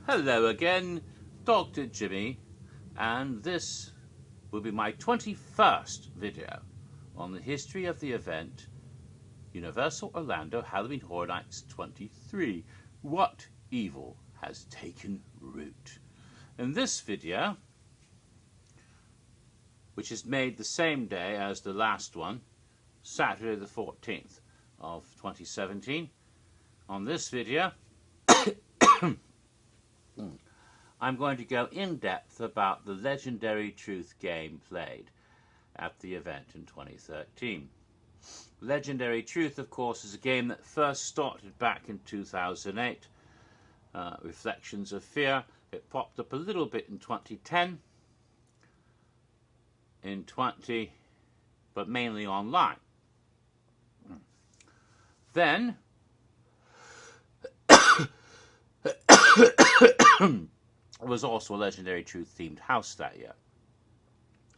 Hello again, Dr. Jimmy, and this will be my 21st video on the history of the event Universal Orlando Halloween Horror Nights 23. What evil has taken root? In this video, which is made the same day as the last one, Saturday the 14th of 2017, on this video I'm going to go in depth about the legendary truth game played at the event in 2013. Legendary Truth, of course, is a game that first started back in 2008. Reflections of Fear. It popped up a little bit in 2010, but mainly online. Then there was also a Legendary Truth themed house that year.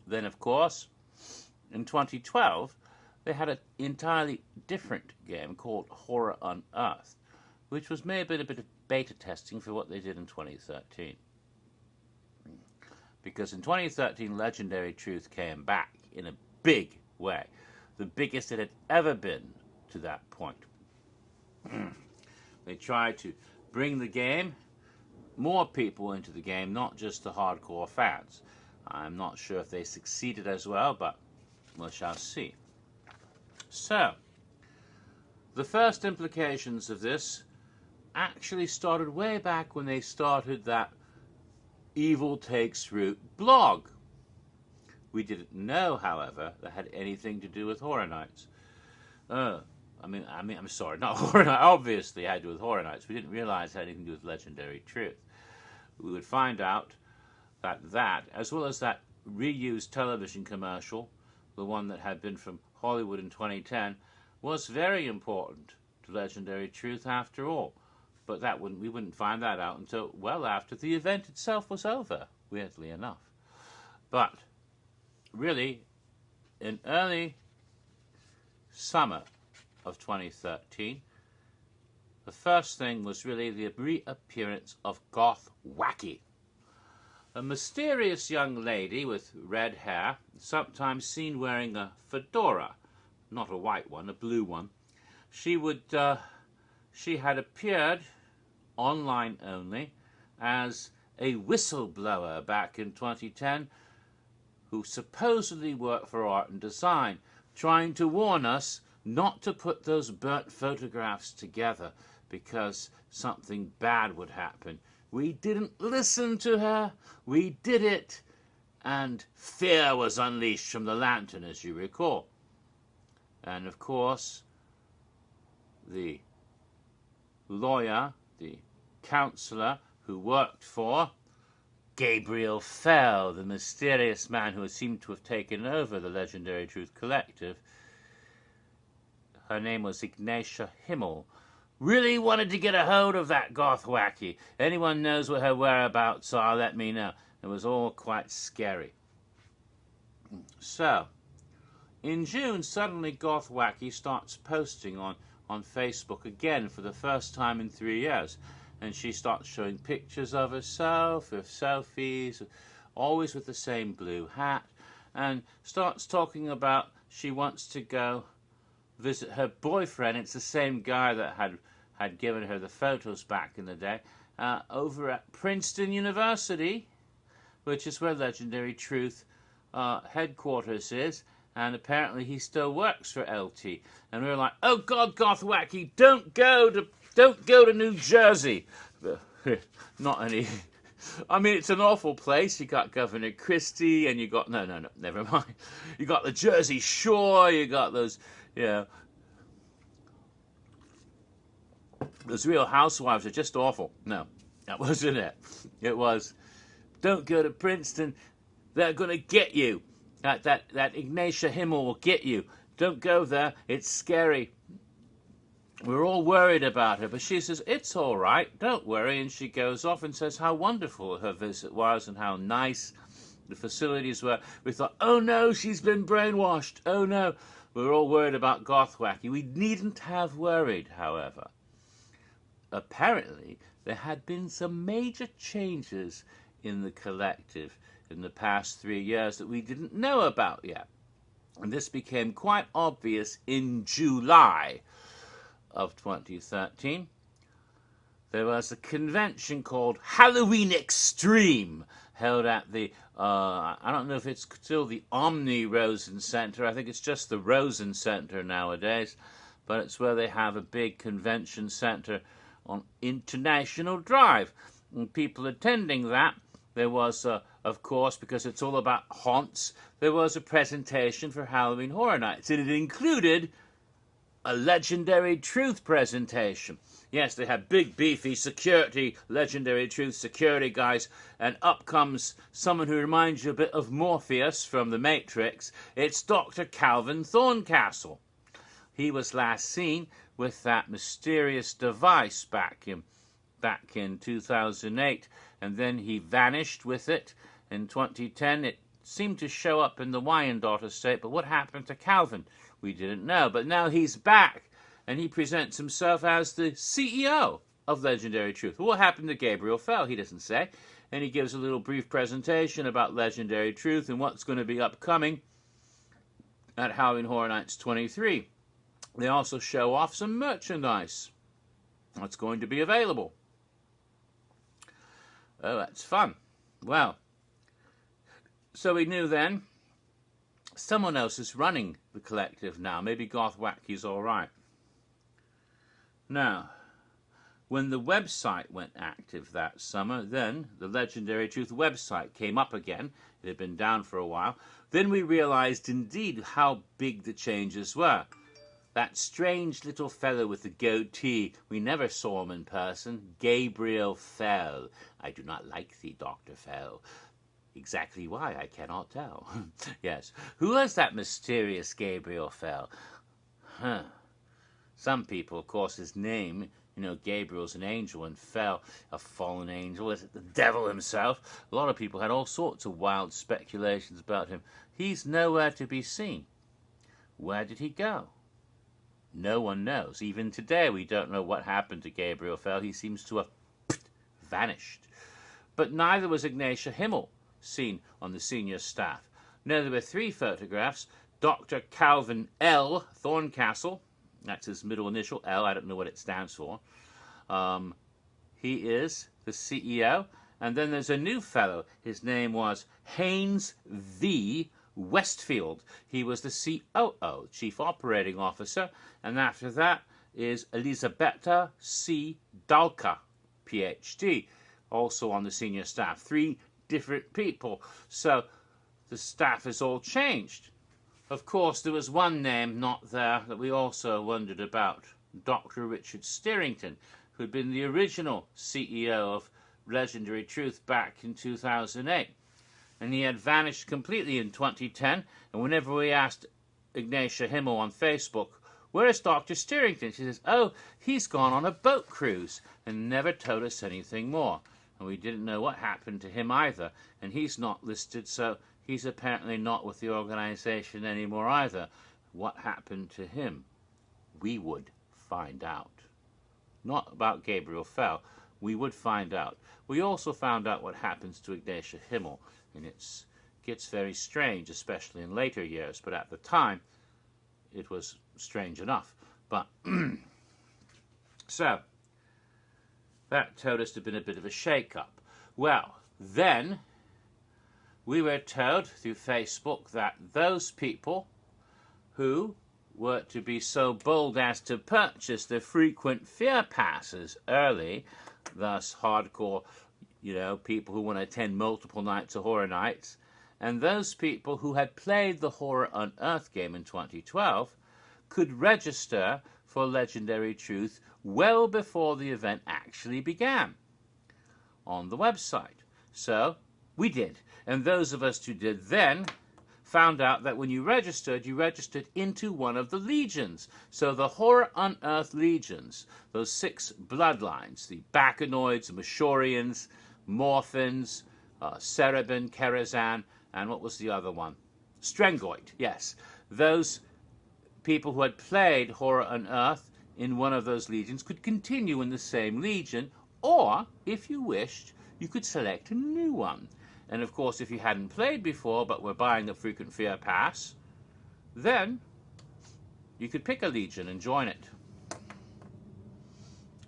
Then, of course, in 2012, they had an entirely different game called Horror Unearthed, which was maybe a bit of beta testing for what they did in 2013. Because in 2013, Legendary Truth came back in a big way, the biggest it had ever been to that point. They tried to bring the game, more people into the game, not just the hardcore fans. I'm not sure if they succeeded as well, but we shall see. So, the first implications of this actually started way back when they started that Evil Takes Root blog. We didn't know, however, that had anything to do with Horror Nights. I'm sorry, not Horror Nights. Obviously, it had to do with Horror Nights. We didn't realize it had anything to do with Legendary Truth. We would find out that, as well as that reused television commercial, the one that had been from Hollywood in 2010, was very important to Legendary Truth after all. But we wouldn't find that out until well after the event itself was over, weirdly enough. But really, in early summer of 2013, the first thing was really the reappearance of Goth Wacky, a mysterious young lady with red hair, sometimes seen wearing a fedora, not a white one, a blue one. She had appeared online only as a whistleblower back in 2010 who supposedly worked for Art and Design, trying to warn us not to put those burnt photographs together because something bad would happen. We didn't listen to her. We did it. And fear was unleashed from the lantern, as you recall. And of course, the lawyer, the counselor who worked for Gabriel Fell, the mysterious man who seemed to have taken over the Legendary Truth Collective, her name was Ignatia Himmel, really wanted to get a hold of that Goth Wacky. Anyone knows what her whereabouts are, let me know. It was all quite scary. So, in June, suddenly Goth Wacky starts posting on Facebook again for the first time in 3 years. And she starts showing pictures of herself, of selfies, always with the same blue hat, and starts talking about she wants to go visit her boyfriend. It's the same guy that had given her the photos back in the day, over at Princeton University, which is where Legendary Truth headquarters is, and apparently he still works for LT. And we were like, oh God, Goth Wacky, don't go to New Jersey. Not any. I mean, it's an awful place. You got Governor Christie, and you got no, never mind. You got the Jersey Shore. You got those, those Real Housewives are just awful. No, that wasn't it. It was, don't go to Princeton. They're gonna get you. That Ignatia Himmel will get you. Don't go there. It's scary. We're all worried about her, but she says, it's all right, don't worry, and she goes off and says how wonderful her visit was and how nice the facilities were. We thought, oh no, she's been brainwashed, oh no. We were all worried about Goth Wacky. We needn't have worried, however. Apparently, there had been some major changes in the collective in the past 3 years that we didn't know about yet. And this became quite obvious in July of 2013. There was a convention called Halloween Extreme held at the, I don't know if it's still the Omni Rosen Center. I think it's just the Rosen Center nowadays. But it's where they have a big convention center on International Drive. And people attending that, there was, of course, because it's all about haunts, there was a presentation for Halloween Horror Nights. And it included a Legendary Truth presentation. Yes, they had big, beefy security, Legendary Truth security guys, and up comes someone who reminds you a bit of Morpheus from The Matrix. It's Dr. Calvin Thorncastle. He was last seen with that mysterious device back in 2008, and then he vanished with it. In 2010, it seemed to show up in the Wyandotte estate, but what happened to Calvin? We didn't know, but now he's back. And he presents himself as the CEO of Legendary Truth. What happened to Gabriel Fell? He doesn't say. And he gives a little brief presentation about Legendary Truth and what's going to be upcoming at Halloween Horror Nights 23. They also show off some merchandise that's going to be available. Oh, that's fun. Well, so we knew then someone else is running the collective now. Maybe Goth Wacky's all right. Now, when the website went active that summer, then the Legendary Truth website came up again. It had been down for a while. Then we realized indeed how big the changes were. That strange little fellow with the goatee, we never saw him in person. Gabriel Fell. I do not like thee, Dr. Fell. Exactly why, I cannot tell. Yes. Who was that mysterious Gabriel Fell? Huh. Some people, of course, his name, Gabriel's an angel and Fell, a fallen angel. Is it the devil himself? A lot of people had all sorts of wild speculations about him. He's nowhere to be seen. Where did he go? No one knows. Even today, we don't know what happened to Gabriel Fell. He seems to have vanished. But neither was Ignatia Himmel seen on the senior staff. No, there were 3 photographs. Dr. Calvin L. Thorncastle, that's his middle initial, L, I don't know what it stands for. He is the CEO. And then there's a new fellow. His name was Haynes V. Westfield. He was the COO, Chief Operating Officer. And after that is Elisabetta C. Dalka, PhD, also on the senior staff. 3 different people. So the staff has all changed. Of course, there was one name not there that we also wondered about. Dr. Richard Steerington, who had been the original CEO of Legendary Truth back in 2008. And he had vanished completely in 2010. And whenever we asked Ignatia Himmel on Facebook, where is Dr. Steerington? She says, oh, he's gone on a boat cruise, and never told us anything more. And we didn't know what happened to him either. And he's not listed, so he's apparently not with the organization anymore either. What happened to him? We would find out. Not about Gabriel Fell. We would find out. We also found out what happens to Ignatia Himmel. And it gets very strange, especially in later years. But at the time, it was strange enough. But so that told us to have been a bit of a shake-up. Well, then we were told through Facebook that those people who were to be so bold as to purchase the frequent fear passes early, thus hardcore, people who want to attend multiple nights of Horror Nights, and those people who had played the Horror Unearthed game in 2012 could register for Legendary Truth well before the event actually began on the website. So we did. And those of us who did then found out that when you registered into one of the legions. So the Horror Unearthed legions, those 6 bloodlines, the Bacanoids, Mashorians, Morphins, Cerebin, Kerazan, and what was the other one? Strengoid, yes. Those people who had played Horror Unearthed in one of those legions could continue in the same legion, or, if you wished, you could select a new one. And of course, if you hadn't played before but were buying the Frequent Fear Pass, then you could pick a Legion and join it.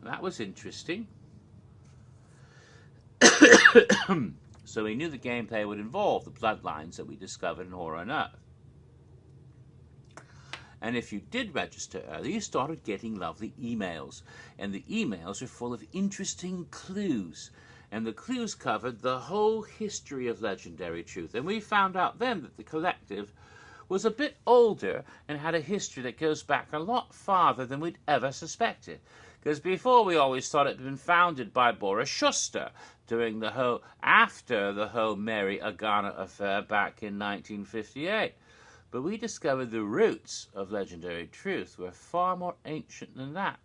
That was interesting. So we knew the gameplay would involve the bloodlines that we discovered in Horror Unearthed. And if you did register early, you started getting lovely emails. And the emails are full of interesting clues. And the clues covered the whole history of Legendary Truth. And we found out then that the collective was a bit older and had a history that goes back a lot farther than we'd ever suspected. Because before we always thought it had been founded by Boris Schuster after the whole Mary Agana affair back in 1958. But we discovered the roots of Legendary Truth were far more ancient than that.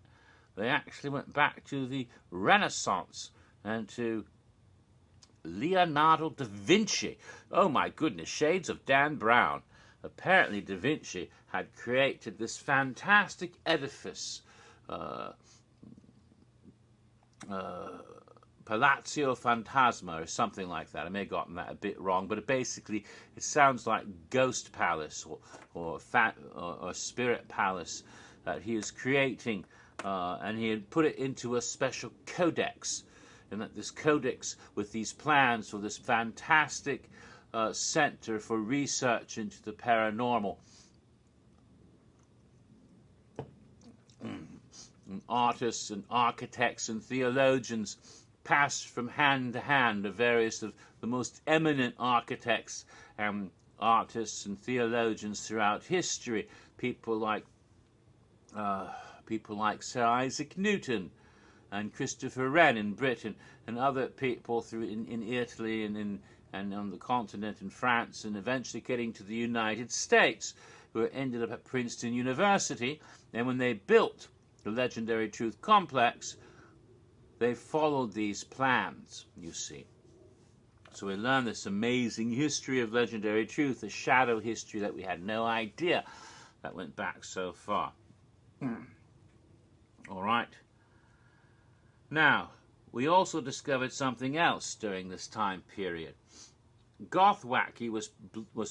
They actually went back to the Renaissance and to Leonardo da Vinci. Oh my goodness, shades of Dan Brown. Apparently da Vinci had created this fantastic edifice, Palazzo Fantasma or something like that. I may have gotten that a bit wrong, but it sounds like Ghost Palace or Spirit Palace that he is creating, and he had put it into a special codex, and that this codex with these plans for this fantastic center for research into the paranormal. And artists and architects and theologians passed from hand to hand of various of the most eminent architects and artists and theologians throughout history. People like Sir Isaac Newton and Christopher Wren in Britain, and other people in Italy and on the continent in France, and eventually getting to the United States, who ended up at Princeton University. And when they built the Legendary Truth Complex, they followed these plans, you see. So we learned this amazing history of Legendary Truth, a shadow history that we had no idea that went back so far. All right. Now, we also discovered something else during this time period. Goth Wacky was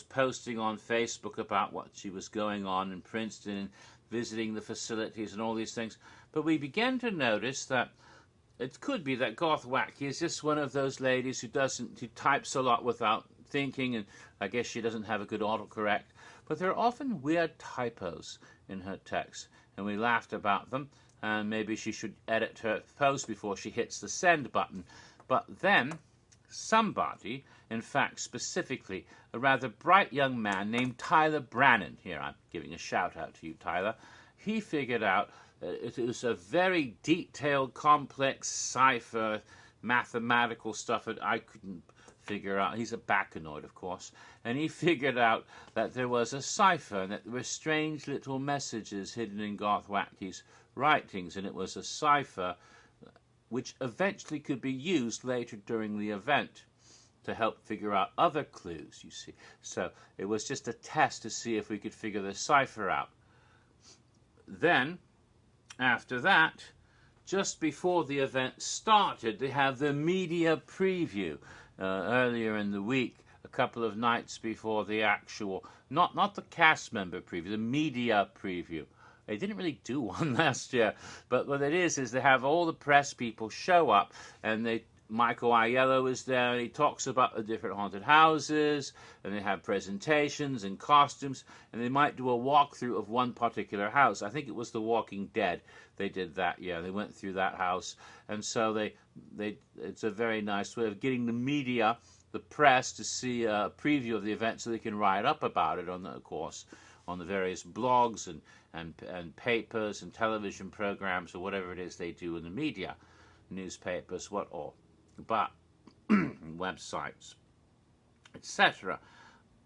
posting on Facebook about what she was going on in Princeton and visiting the facilities and all these things. But we began to notice that it could be that Goth Wacky is just one of those ladies who types a lot without thinking, and I guess she doesn't have a good autocorrect. But there are often weird typos in her text, and we laughed about them, and maybe she should edit her post before she hits the send button. But then somebody, in fact specifically a rather bright young man named Tyler Brannon, here I'm giving a shout out to you, Tyler, he figured out it was a very detailed, complex cipher, mathematical stuff that I couldn't figure out. He's a bacanoid, of course, and he figured out that there was a cipher and that there were strange little messages hidden in Goth Wacky's writings, and it was a cipher which eventually could be used later during the event to help figure out other clues, you see. So it was just a test to see if we could figure the cipher out. Then, after that, just before the event started, they have the media preview earlier in the week, a couple of nights before the actual, not the cast member preview, the media preview. They didn't really do one last year, but what it is they have all the press people show up, and Michael Aiello is there, and he talks about the different haunted houses, and they have presentations and costumes, and they might do a walkthrough of one particular house. I think it was The Walking Dead. They did that, yeah. They went through that house, and so it's a very nice way of getting the media, the press, to see a preview of the event so they can write up about it on the various blogs and papers and television programs or whatever it is they do in the media, newspapers, but websites, etc.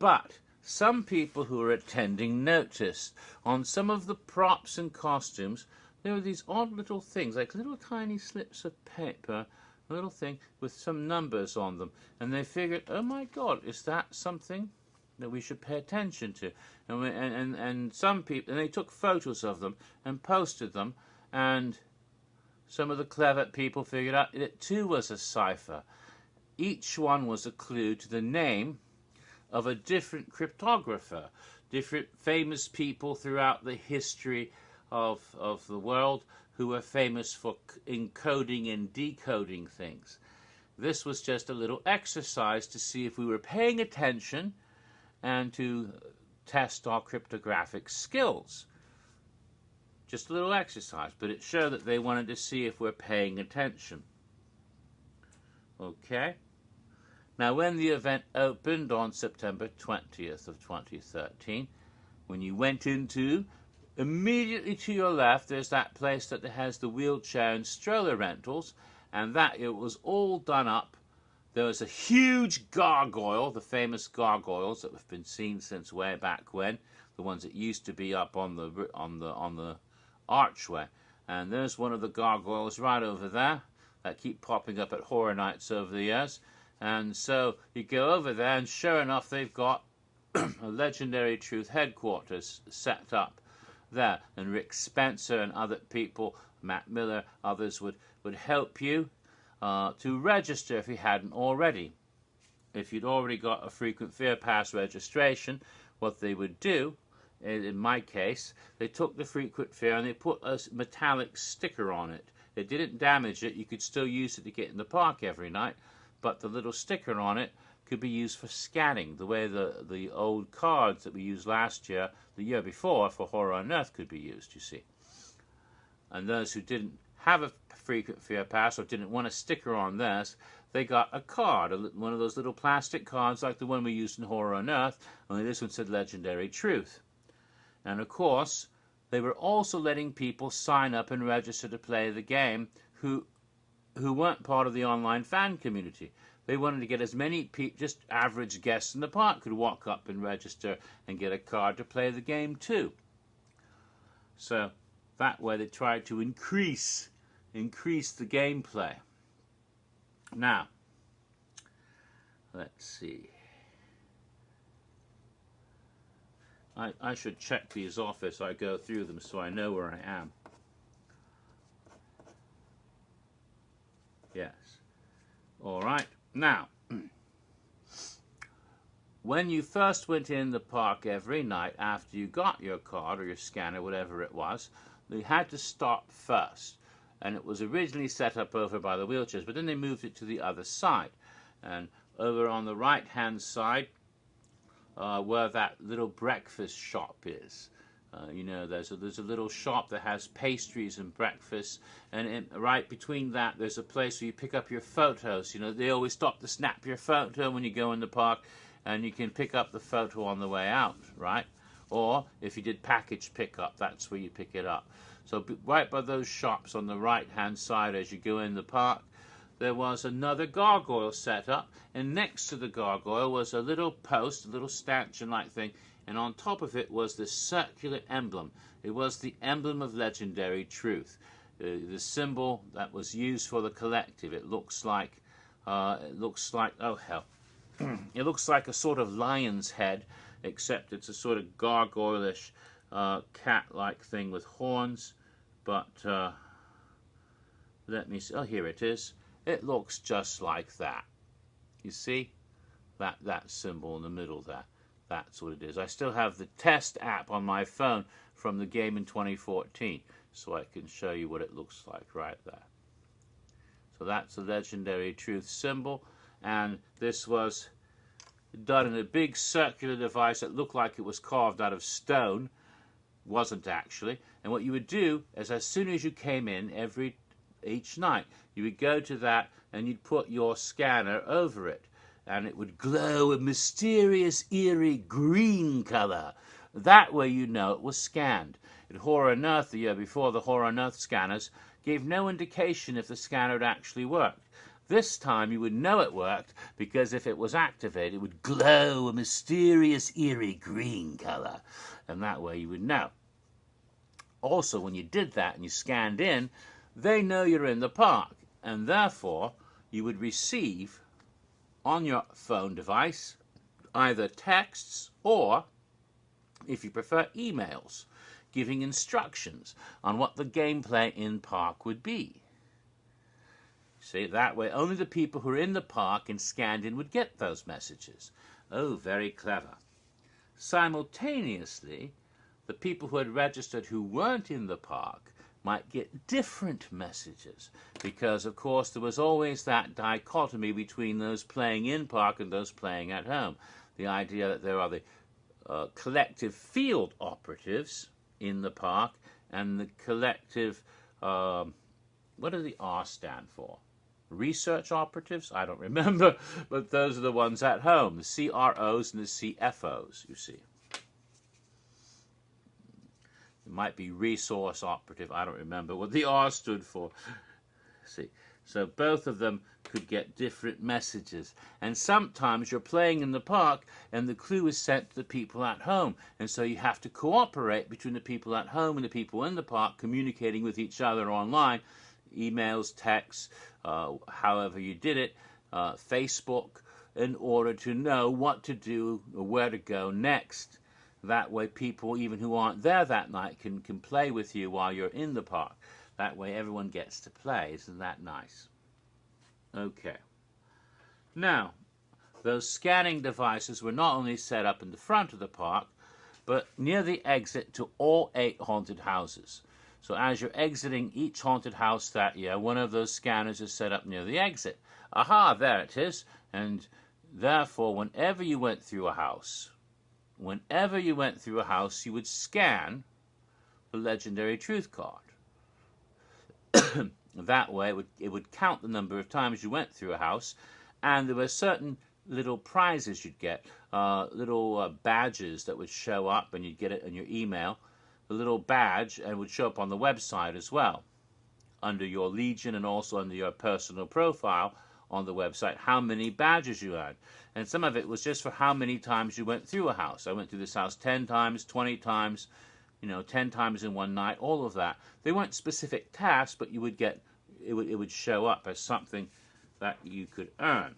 But some people who were attending noticed on some of the props and costumes there were these odd little things, like little tiny slips of paper, a little thing with some numbers on them, and they figured, oh my God, is that something that we should pay attention to? And some people, and they took photos of them and posted them, and some of the clever people figured out it too was a cipher. Each one was a clue to the name of a different cryptographer, different famous people throughout the history of the world who were famous for encoding and decoding things. This was just a little exercise to see if we were paying attention and to test our cryptographic skills. Just a little exercise, but it showed that they wanted to see if we're paying attention. Okay. Now, when the event opened on September 20th of 2013, when you went into, immediately to your left, there's that place that has the wheelchair and stroller rentals, and that it was all done up. There was a huge gargoyle, the famous gargoyles that have been seen since way back when, the ones that used to be up on the archway. And there's one of the gargoyles right over there that keep popping up at Horror Nights over the years. And so you go over there, and sure enough, they've got a Legendary Truth headquarters set up there. And Rick Spencer and other people, Matt Miller, others would help you to register if you hadn't already. If you'd already got a Frequent Fear Pass registration, what they would do, in my case, they took the Frequent Fear and they put a metallic sticker on it. It didn't damage it. You could still use it to get in the park every night, but the little sticker on it could be used for scanning, the way the old cards that we used last year, the year before, for Horror Unearthed could be used, you see. And those who didn't have a Frequent Fear Pass or didn't want a sticker on this, they got a card, one of those little plastic cards like the one we used in Horror Unearthed, only this one said Legendary Truth. And of course, they were also letting people sign up and register to play the game who weren't part of the online fan community. They wanted to get as many just average guests in the park could walk up and register and get a card to play the game too. So that way they tried to increase the gameplay. Now, let's see. I should check these off as I go through them so I know where I am. Yes. All right. Now, when you first went in the park every night after you got your card or your scanner, whatever it was, you had to stop first. And it was originally set up over by the wheelchairs, but then they moved it to the other side. And over on the right-hand side, where that little breakfast shop is. You know, there's a little shop that has pastries and breakfast, and right between that there's a place where you pick up your photos. You know, they always stop to snap your photo when you go in the park, and you can pick up the photo on the way out, right? Or if you did package pickup, that's where you pick it up. So right by those shops on the right-hand side as you go in the park, there was another gargoyle set up, and next to the gargoyle was a little post, a little stanchion-like thing, and on top of it was this circular emblem. It was the emblem of Legendary Truth, the symbol that was used for the collective. It looks like, oh hell, it looks like a sort of lion's head, except it's a sort of gargoyle-ish, cat-like thing with horns. But let me see. Oh, here it is. It looks just like that. You see? That symbol in the middle there. That's what it is. I still have the test app on my phone from the game in 2014, so I can show you what it looks like right there. So that's the Legendary Truth symbol, and this was done in a big circular device that looked like it was carved out of stone. Wasn't actually. And what you would do is, as soon as you came in each night, you would go to that and you'd put your scanner over it, and it would glow a mysterious, eerie green color. That way you know it was scanned. At Horror Unearthed the year before, the Horror Unearthed scanners gave no indication if the scanner had actually worked. This time you would know it worked, because if it was activated, it would glow a mysterious, eerie green color. And that way you would know. Also, when you did that and you scanned in, they know you're in the park, and therefore you would receive on your phone device either texts or, if you prefer, emails giving instructions on what the gameplay in park would be. See, that way only the people who are in the park and scanned in would get those messages. Oh, very clever. Simultaneously, the people who had registered who weren't in the park might get different messages, because of course there was always that dichotomy between those playing in park and those playing at home. The idea that there are the collective field operatives in the park and the collective, what does the R stand for? Research operatives? I don't remember, but those are the ones at home, the CROs and the CFOs, you see. It might be resource operative, I don't remember what the R stood for. See, so both of them could get different messages. And sometimes you're playing in the park and the clue is sent to the people at home. And so you have to cooperate between the people at home and the people in the park, communicating with each other online, emails, texts, however you did it, Facebook, in order to know what to do or where to go next. That way people, even who aren't there that night, can play with you while you're in the park. That way everyone gets to play. Isn't that nice? Okay. Now, those scanning devices were not only set up in the front of the park, but near the exit to all 8 haunted houses. So as you're exiting each haunted house that year, one of those scanners is set up near the exit. Aha, there it is. And therefore, whenever you went through a house, you would scan the legendary truth card. That way, it would count the number of times you went through a house, and there were certain little prizes you'd get, little badges that would show up, and you'd get it in your email. The little badge, and would show up on the website as well, under your Legion and also under your personal profile on the website, how many badges you had. And some of it was just for how many times you went through a house. I went through this house 10 times, 20 times, 10 times in one night, all of that. They weren't specific tasks, but you would get, it would show up as something that you could earn.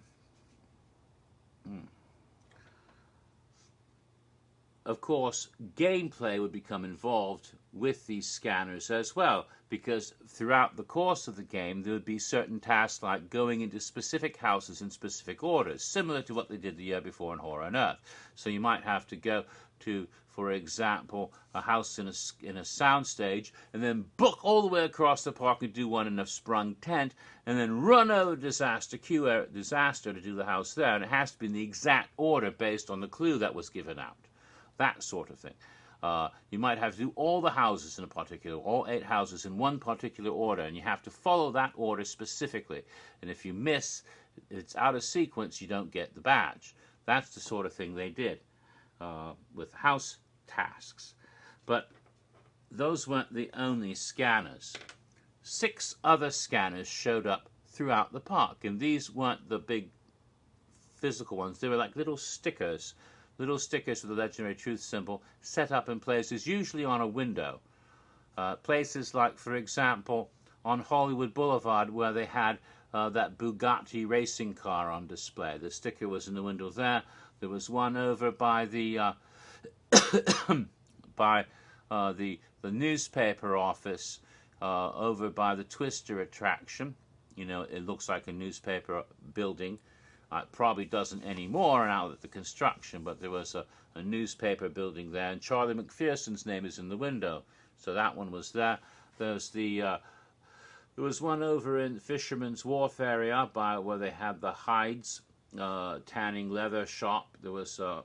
Of course, gameplay would become involved with these scanners as well, because throughout the course of the game there would be certain tasks like going into specific houses in specific orders, similar to what they did the year before in Horror Unearthed. So you might have to go to, for example, a house in a soundstage, and then book all the way across the park and do one in a sprung tent, and then run over disaster to do the house there, and it has to be in the exact order based on the clue that was given out. That sort of thing. You might have to do all the houses in a particular, all 8 houses in one particular order, and you have to follow that order specifically. And if you miss, it's out of sequence, you don't get the badge. That's the sort of thing they did with house tasks. But those weren't the only scanners. 6 other scanners showed up throughout the park, and these weren't the big physical ones. They were like little stickers with the legendary truth symbol set up in places, usually on a window. Places like, for example, on Hollywood Boulevard, where they had that Bugatti racing car on display. The sticker was in the window there. There was one over by the the newspaper office, over by the Twister attraction. It looks like a newspaper building. It probably doesn't anymore now that the construction, but there was a newspaper building there, and Charlie McPherson's name is in the window, so that one was there. There was one over in Fisherman's Wharf area by where they had the hides tanning leather shop. There was one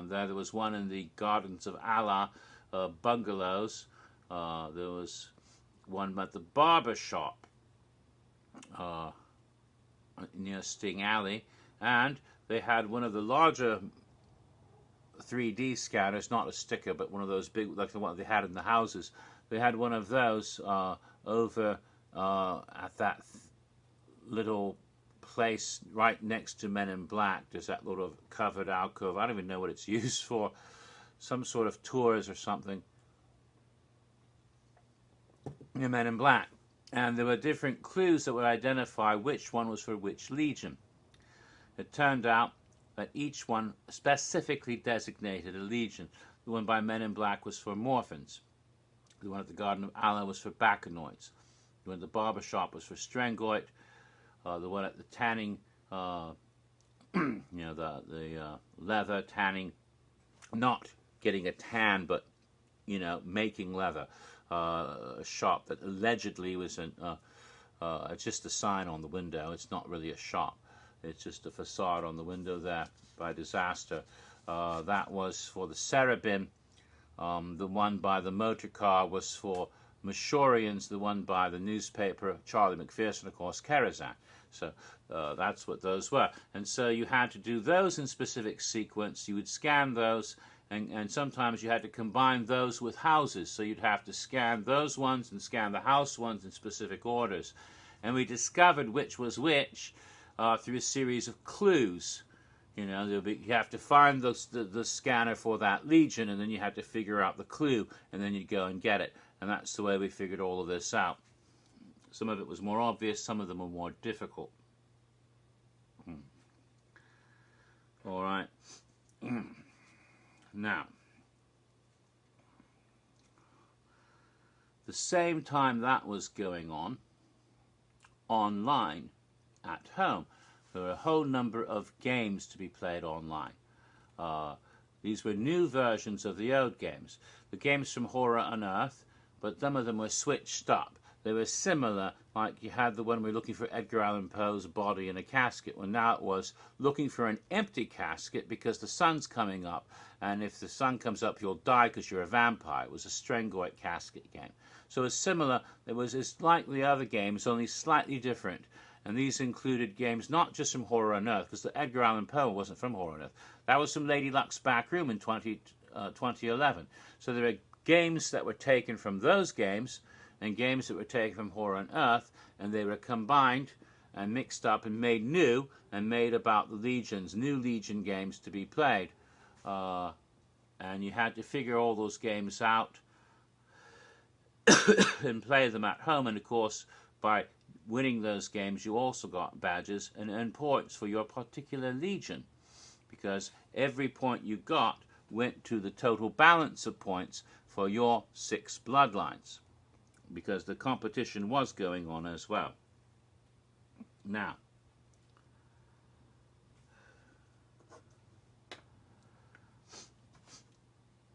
there. There was one in the Gardens of Allah bungalows. There was one at the barber shop near Sting Alley, and they had one of the larger 3D scanners, not a sticker, but one of those big, like the one they had in the houses. They had one of those over at that little place right next to Men in Black. There's that little covered alcove. I don't even know what it's used for. Some sort of tours or something. Near Men in Black. And there were different clues that would identify which one was for which Legion. It turned out that each one specifically designated a Legion. The one by Men in Black was for Morphins. The one at the Garden of Allah was for Bacanoids. when the barber shop was for Strengoit, the one at the tanning, the leather tanning, not getting a tan, but making leather. A shop that allegedly was just a sign on the window. It's not really a shop. It's just a facade on the window there by Disaster. That was for the Cerebin. The one by the motor car was for Mashorians. The one by the newspaper, Charlie McPherson, of course, Kerazan. So that's what those were. And so you had to do those in specific sequence. You would scan those, and sometimes you had to combine those with houses. So you'd have to scan those ones and scan the house ones in specific orders. And we discovered which was which through a series of clues. You have to find the scanner for that legion, and then you have to figure out the clue, and then you go and get it. And that's the way we figured all of this out. Some of it was more obvious, some of them were more difficult. All right. Now, the same time that was going on, online, at home, there were a whole number of games to be played online. These were new versions of the old games. The games from Horror Unearthed, but some of them were switched up. They were similar, like you had the one where we were looking for Edgar Allan Poe's body in a casket. Well, now it was looking for an empty casket because the sun's coming up, and if the sun comes up, you'll die because you're a vampire. It was a Strengoit casket game. So it's similar. It's like the other games, only slightly different. And these included games not just from Horror Unearthed, because the Edgar Allan Poe wasn't from Horror Unearthed. That was from Lady Luck's Back Room in 2011. So there are games that were taken from those games, and games that were taken from Horror Unearthed, and they were combined and mixed up and made new, and made about the legions, new legion games to be played. And you had to figure all those games out and play them at home. And of course, by winning those games, you also got badges and points for your particular legion, because every point you got went to the total balance of points for your 6 bloodlines, because the competition was going on as well. Now,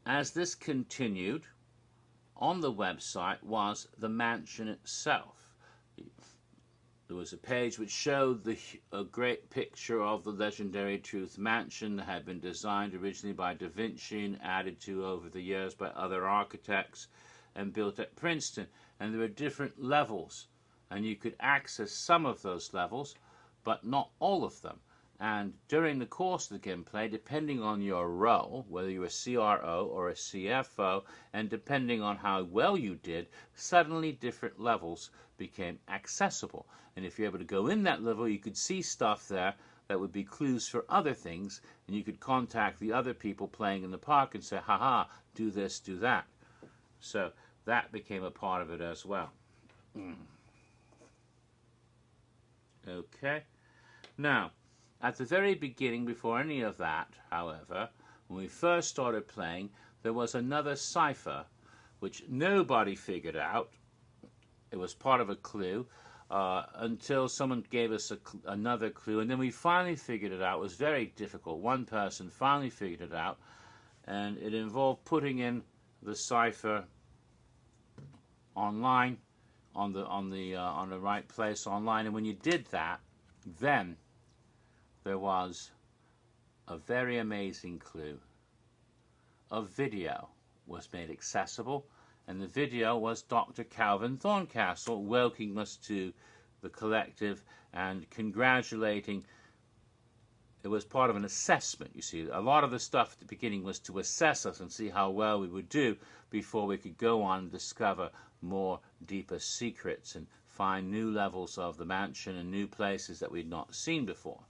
as this continued, on the website was the mansion itself. There was a page which showed a great picture of the legendary Truth Mansion that had been designed originally by Da Vinci and added to over the years by other architects and built at Princeton. And there were different levels, and you could access some of those levels, but not all of them. And during the course of the gameplay, depending on your role, whether you were a CRO or a CFO, and depending on how well you did, suddenly different levels became accessible. And if you're able to go in that level, you could see stuff there that would be clues for other things, and you could contact the other people playing in the park and say, haha, do this, do that. So that became a part of it as well. Okay. Now, at the very beginning, before any of that, however, when we first started playing, there was another cipher which nobody figured out. It was part of a clue until someone gave us another clue, and then we finally figured it out. It was very difficult. One person finally figured it out, and it involved putting in the cipher online on the right place online. And when you did that, then there was a very amazing clue. A video was made accessible, and the video was Dr. Calvin Thorncastle welcoming us to the collective and congratulating. It was part of an assessment, you see. A lot of the stuff at the beginning was to assess us and see how well we would do before we could go on and discover more deeper secrets and find new levels of the mansion and new places that we'd not seen before.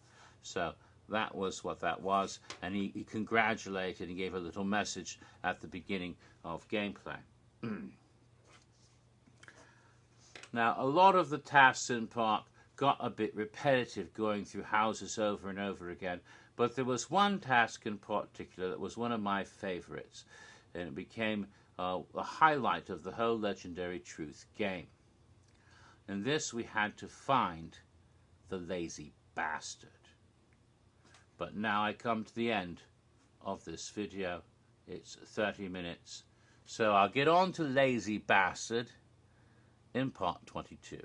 So that was what that was, and he congratulated and gave a little message at the beginning of gameplay. Now, a lot of the tasks in Park got a bit repetitive, going through houses over and over again, but there was one task in particular that was one of my favorites, and it became a highlight of the whole Legendary Truth game. In this we had to find the lazy bastard. But now I come to the end of this video. It's 30 minutes. So I'll get on to lazy bastard in part 22.